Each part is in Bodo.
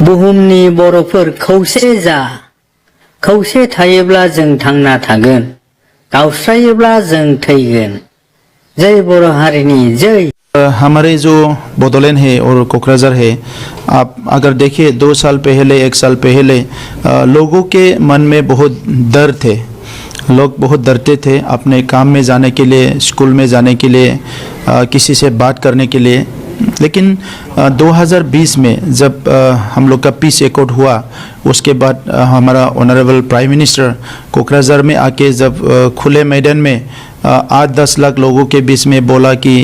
बुहुमनि बर'फोर खौसे जा खौसे थायोब्ला जों थांना थागोन गावस्रायोब्ला जों थैगोन जय बर' हारिनि जय। हमारे जो बोडोलैंड है और कोकराझार है, आप अगर देखिए 2 साल पहले 1 साल पहले लोगों के मन में बहुत डर थे। लोग बहुत डरते थे अपने काम में जाने के लिए, स्कूल में जाने के लिए, किसी से बात करने के लिए। लेकिन 2020 में जब हम लोग का पीस एकॉर्ड हुआ, उसके बाद हमारा ऑनरेबल प्राइम मिनिस्टर कोकराझार में आके जब खुले मैदान में 8-10 लाख लोगों के बीच में बोला कि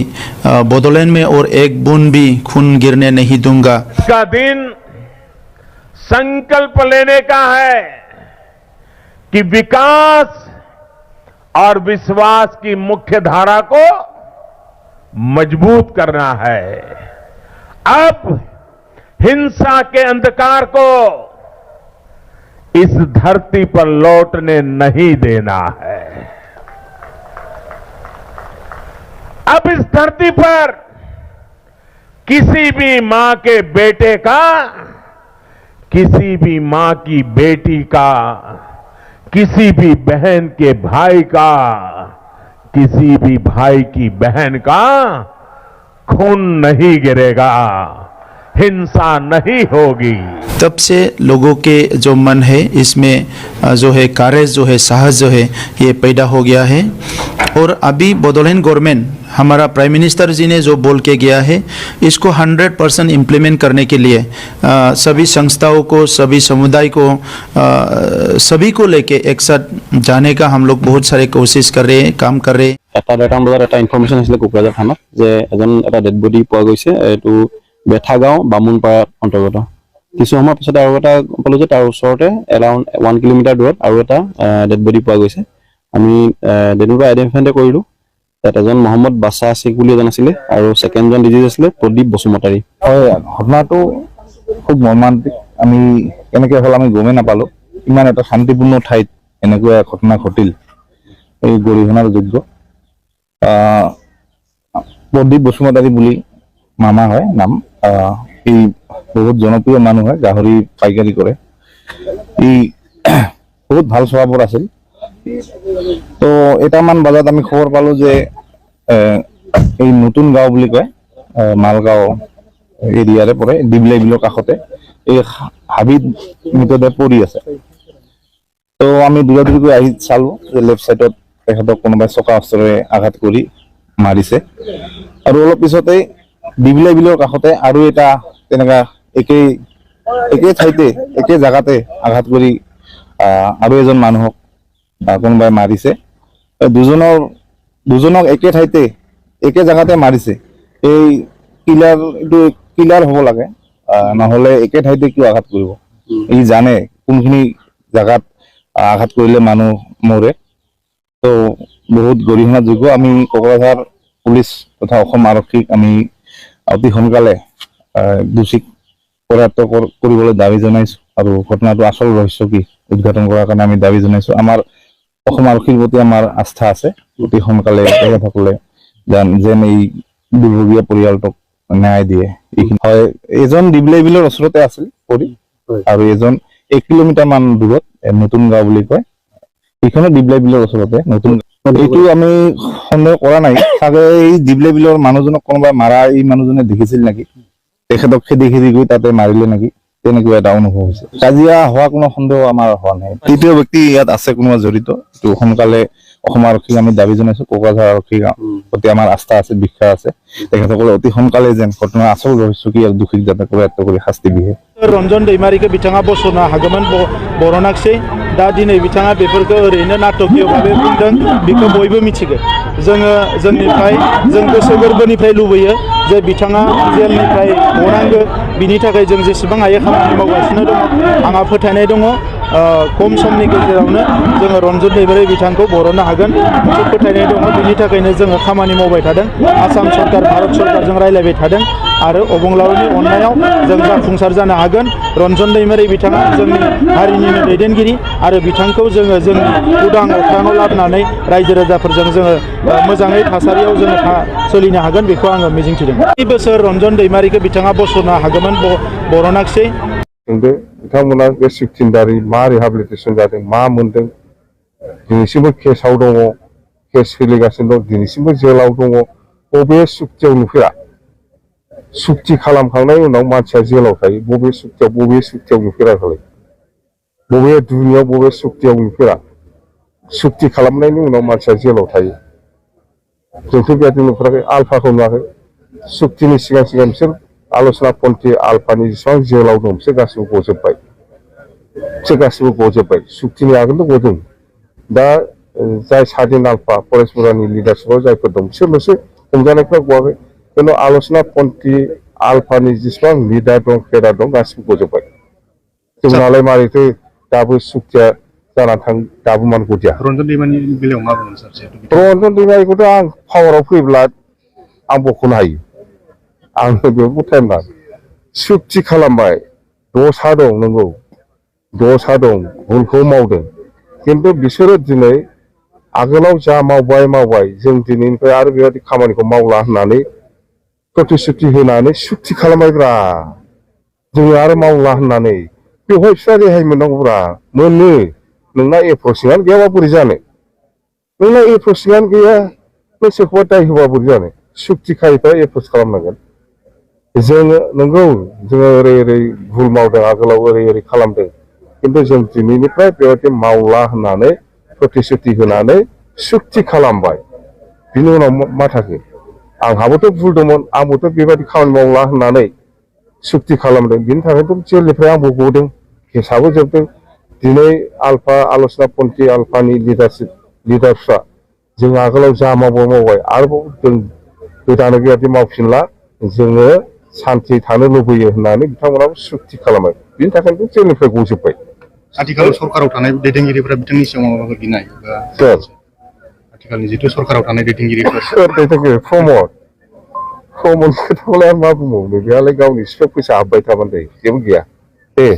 बोडोलैंड में और एक बूंद भी खून गिरने नहीं दूंगा। का दिन संकल्प लेने का है कि विकास और विश्वास की मुख्य धारा को मजबूत करना है। अब हिंसा के अंधकार को इस धरती पर लौटने नहीं देना है। अब इस धरती पर किसी भी मां के बेटे का, किसी भी मां की बेटी का, किसी भी बहन के भाई का, किसी भी भाई की बहन का खून नहीं गिरेगा, हिंसा नहीं होगी। तब से लोगों के जो मन है इसमें जो है करेज जो है, साहस जो है, ये पैदा हो गया है। और अभी बोडोलैंड गवर्नमेंट, हमारा प्राइम मिनिस्टर जी ने जो बोल के गया है, इसको 100% इम्प्लीमेंट करने के लिए सभी संस्थाओं को, सभी समुदाय को, सभी को लेके एक साथ जाने का हम लोग बहुत सारे कोशिश कर रहे हैं, काम कर रहे हैं। এটা 1:30 বজাত এটা ইনফৰমেশ্যন আহিছিলে কোকৰাঝাৰ থানাত যে এটা ডেড বডি পোৱা গৈছে, এইটো বেথাগাঁও বামুণপাৰা অন্তৰ্গত। কিছু সময়ৰ পিছত আৰু এটা পালো যে তাৰ ওচৰতে এৰাউণ্ড 1 কিলোমিটাৰ দূৰত আৰু এটা ডেড বডি পোৱা গৈছে। আমি ডেড বডি আইডেন্টিফাই কৰিলো। তাত এজন মহম্মদ বাছা শেখ বুলি এজন আছিলে আৰু ছেকেণ্ডজন ডিজিজ আছিলে প্ৰদীপ বসুমতাৰী। হয়, ঘটনাটো খুব মৰ্মান্তিক। আমি কেনেকৈ হ'ল আমি গমেই নাপালো। ইমান এটা শান্তিপূৰ্ণ ঠাইত এনেকুৱা ঘটনা ঘটিল, এই গৰিহণাৰ যোগ্য। প্ৰদীপ বসুমতাৰী বুলি মামা হয় নাম। এই বহুত জনপ্ৰিয় মানুহ হয়, গাহৰি পাইকাৰী কৰে। ই বহুত ভাল স্বভাৱৰ আছিল। তো 1টামান বজাত আমি খবৰ পালো যে এই নতুন গাঁও বুলি কয়, মালগাঁও এৰিয়াৰে পৰে, ডিবলাই বিলৰ কাষতে এই হাবিত মৃতদেহ পৰি আছে। তো আমি দূৰদূৰকৈ আহি চালো যে লেফ্ট চাইডত তেখেতক কোনোবাই চকা অস্ত্ৰৰে আঘাত কৰি মাৰিছে। আৰু অলপ পিছতেই ডিবলাই বিলৰ কাষতে আৰু এটা তেনেকুৱা একে ঠাইতে একে জাগাতে আঘাত কৰি আৰু এজন মানুহক কোনোবাই মাৰিছে। দুজনক একে ঠাইতে একে জাগাতে মাৰিছে। এই কিলাৰ হ'ব লাগে, নহ'লে একে ঠাইতে কিয় আঘাত কৰিব? ই জানে কোনখিনি জাগাত আঘাত কৰিলে মানুহ মৰে। তো বহুত গৰিহণাযোগ্য। আমি কোকৰাঝাৰ পুলিচ তথা অসম আৰক্ষীক আমি অতি সোনকালে দোষীক কৰায়ত্ব কৰিবলৈ দাবী জনাইছোঁ। আৰু ঘটনাটো আচল ৰহস্য কি উদ্ঘাটন কৰাৰ কাৰণে আমি দাবী জনাইছোঁ। আমাৰ অসম আৰক্ষীৰ প্ৰতি আমাৰ আস্থা আছে। অতি সোনকালে তেখেতসকলে যেন এই দুৰ্ভগীয়া পৰিয়ালটোক ন্যায় দিয়ে। হয়, এজন ডিবলাই বিলৰ ওচৰতে আছিল পৰি, আৰু এজন 1 কিলোমিটাৰ মান দূৰত নতুন গাঁও বুলি কয়, এইখনো ডিবলাই বিলৰ ওচৰতে নতুন। এইটো আমি সন্দেহ কৰা নাই, চাগে এই ডিবলাই বিলৰ মানুহজনক কোনোবাই মাৰা এই মানুহজনে দেখিছিল নেকি, তেখেতক খেদি গৈ তাতে মাৰিলে নেকি, তেনেকুৱা এটা অনুভৱ হৈছে। কাজিয়া হোৱা কোনো সন্দেহ আমাৰ হোৱা নাই। তৃতীয় ব্যক্তি ইয়াত আছে কোনোবা জড়িত, এইটো সোনকালে অসম আৰক্ষীক আমি দাবী জনাইছোঁ। কোকৰাঝাৰ আৰক্ষীৰ প্ৰতি আমাৰ আস্থা আছে, বিশ্বাস আছে। তেখেতসকলে অতি সোনকালে যেন ঘটনাৰ আচল ৰহস্য কি আৰু দোষীক যাতে কৰায়ত্ব কৰি শাস্তি দিয়ে। रन्जन दैमारिखौ बिथाङा बस'नो हागौमोन बरनाखिसै। दा दिनै बिथाङा बेफोरखौ ओरैनो नाटकीय भाबै बुंदों, बेखौ बयबो मिथिगौ। जोंनिफ्राय जों गोसो गोरबोनिफ्राय लुबैयो जे बिथाङा जेलनिफ्राय गनांगौ। बिनि थाखाय जों जेसेबां हायो खामानि मावगासिनो दङ। आंहा फोथायनाय दङ खम समनि गेजेरावनो जोङो रन्जन दैमारि बिथांखौ बरननो हागोन मोनसे फोथायनाय दङ। बिनि थाखायनो जोङो खामानि मावबाय थादों। आसाम सरकार, भारत सरकारजों रायलायबाय थादों आरो अबंलावरिनि अननायाव जों जाफुंसार जानो हागोन। रन्जन दैमारि बिथाङा जोंनि हारिनिनो दैदेनगिरि आरो बिथांखौ जोङो जोंनि उदां अख्राङाव लाबोनानै रायजो राजाफोरजों जोङो मोजाङै थासारियाव जोङो सोलिनो हागोन, बेखौ आङो मिजिंथिदों। बे बोसोर रन्जन दैमारिखौ बिथाङा बस'नो हागौमोन बरनाखिसै। जोंदो बिथांमोना बे 16 दारि मा रिहाबिलिटेसन जादों मा मोनदों दिनैसिमबो केसाव दङ केस सोलिगासिनो दं दिनैसिमबो जेलाव दङ बबे सुक्तियाव नुफेरा सुक्ति खालामखांनायनि उनाव मानसिया जेलाव थायो बबे सुक्तियाव नुफेराखै बबे दुनियाव बबे सुक्तियाव नुफेरा सुक्ति खालामनायनि उनाव मानसिया जेलाव थायो जोंथ' बेबायदि नुफेराखै आलफाखौ नुवाखै सुक्तिनि सिगां बिसोर आल'सना पन्थी आलफानि जेसेबां जेलाव दं बिसोर गासिबो गजोब्बाय सुक्तिनि आगोलनो गदों दा जाय सादिन आलफा परेश बरानि लिडारशिपआव जायफोर दं बिसोरल'सो हमजानायफ्रा गवाखै खिन्थु आल'सना पन्थी आलफानि जेसेबां लिडार दं केडार दं गासिबो गजोब्बाय जोंनालाय मारैथो दाबो सुक्तिया जाना थां दाबो मान गदिया रन्जन दैमानि बेलायाव मा बुंगोन सार रन्जन दैमारिखौथ' आं पावाराव फैब्ला आं बख'नो हायो आंनो बेयावबो टाइम नाङा सुक्ति खालामबाय दसा दं नंगौ दसा दं भुलखौ मावदों खिन्थु बिसोरो दिनै आगोलाव जा मावबाय जों दिनैनिफ्राय आरो बेबायदि खामानिखौ मावला होननानै प्रतिश्रुति होनानै सुक्ति खालामबायब्रा जोङो आरो मावला होननानै बेवहाय बिस्रा रेहाय मोननांगौब्रा मोनो नोंना एप्रसिङानो गैयाबा बोरै जानो नोंना एप्रसिङानो गैया नों सोरखौबा दाय होबा बोरै जानो सुक्ति खायैफ्रा एप्रस खालामनांगोन जोङो नंगौ जोङो ओरै भुल मावदों आगोलाव ओरै खालामदों खिन्थु जों दिनैनिफ्राय बेबायदि मावला होननानै प्रतिश्रुति होनानै सुक्ति खालामबाय बिनि उनाव मा थाखो आंहाबोथ' भुल दंमोन आंबोथ' बेबायदि खामानि मावला होननानै सुक्ति खालामदों बिनि थाखायथ' जेलनिफ्राय आंबो गदों केसाबो जोबदों दिनै आलफा आल'सना पन्थी आलफानि लिडारफ्रा जों आगोलाव जा मावबाय आरोबाव जों गोदानै बेबायदि मावफिनला जोङो सान्थि थानो लुबैयो होननानै बिथांमोनाबो सुक्ति खालामबाय बिनि थाखायनो जेलनिफ्राय गजोब्बाय आथिखालाव सरकाराव थानाय दैदेनगिरिफोरा बिथांनि सिगाङाव माबाफोर गिनाय आथिखालनि जिथु सरकाराव थानाय दैदेनगिरिफोर सोर दैदेनगिरि प्रमद खोथाखौलाय मा बुंबावनो बेहालाय गावनि सिफियाव फैसा हाबबाय थाबानो जायो जेबो गैया दे